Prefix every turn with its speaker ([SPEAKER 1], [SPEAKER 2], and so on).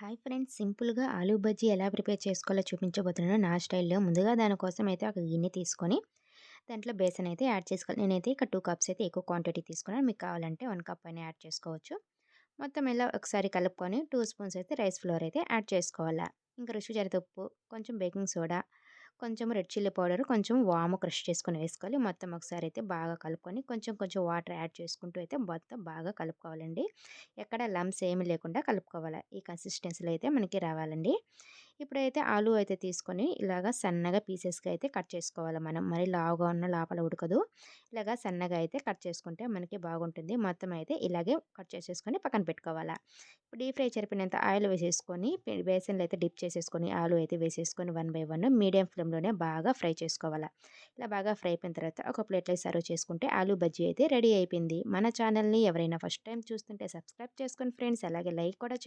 [SPEAKER 1] Hi friends, సింపుల్‌గా ఆలూ బజ్జీ ఎలా prepare చేసుకోవాలో చూపించబోతున్నాను నా స్టైల్‌లో. ముందుగా దానికోసం అయితే ఒక గిన్నె తీసుకొని, దాంట్లో బేసన్ అయితే యాడ్ చేసుకోవాలి. నేనైతే ఇక్కడ 2 కప్స్ అయితే ఎక్కువ క్వాంటిటీ తీసుకున్నాను. మీకు కావాలంటే 1 కప్ అయినా యాడ్ చేసుకోవచ్చు. మొత్తం ఇలా ఒకసారి కలుపుకొని 2 స్పూన్స్ అయితే రైస్ ఫ్లోర్ అయితే యాడ్ చేసుకోవాలా. ఇంకా రుచికి సరిపడా ఉప్పు, కొంచెం బేకింగ్ సోడా, కొంచెం రెడ్ చిల్లీ పౌడర్, కొంచెం వాము క్రష్ చేసుకొని వేసుకోవాలి. మొత్తం ఒకసారి అయితే బాగా కలుపుకొని కొంచెం కొంచెం వాటర్ యాడ్ చేసుకుంటూ అయితే మొత్తం బాగా కలుపుకోవాలండి. ఎక్కడ లంప్స్ ఏమి లేకుండా కలుపుకోవాలి. ఈ కన్సిస్టెన్సీలో అయితే మనకి రావాలండి. ఇప్పుడైతే ఆలు అయితే తీసుకొని ఇలాగా సన్నగా పీసెస్‌గా అయితే కట్ చేసుకోవాలి మనం. మరి లావుగా ఉన్న లోపల ఉడకదు. ఇలాగా సన్నగా అయితే కట్ చేసుకుంటే మనకి బాగుంటుంది. మొత్తం అయితే ఇలాగే కట్ చేసేసుకొని పక్కన పెట్టుకోవాలా. ఇప్పుడు డీప్ ఫ్రై సరిపోయినంత ఆయిల్ వేసేసుకొని బేసన్‌లో అయితే డిప్ చేసేసుకొని ఆలు అయితే వేసేసుకొని వన్ బై వన్ మీడియం ఫ్లేమ్‌లోనే బాగా ఫ్రై చేసుకోవాలా. ఇలా బాగా ఫ్రై అయిపోయిన తర్వాత ఒక ప్లేట్‌లో సర్వ్ చేసుకుంటే ఆలు బజ్జీ అయితే రెడీ అయిపోయింది. మన ఛానల్‌ని ఎవరైనా ఫస్ట్ టైమ్ చూస్తుంటే సబ్స్క్రైబ్ చేసుకోండి ఫ్రెండ్స్. అలాగే లైక్ కూడా చేయండి.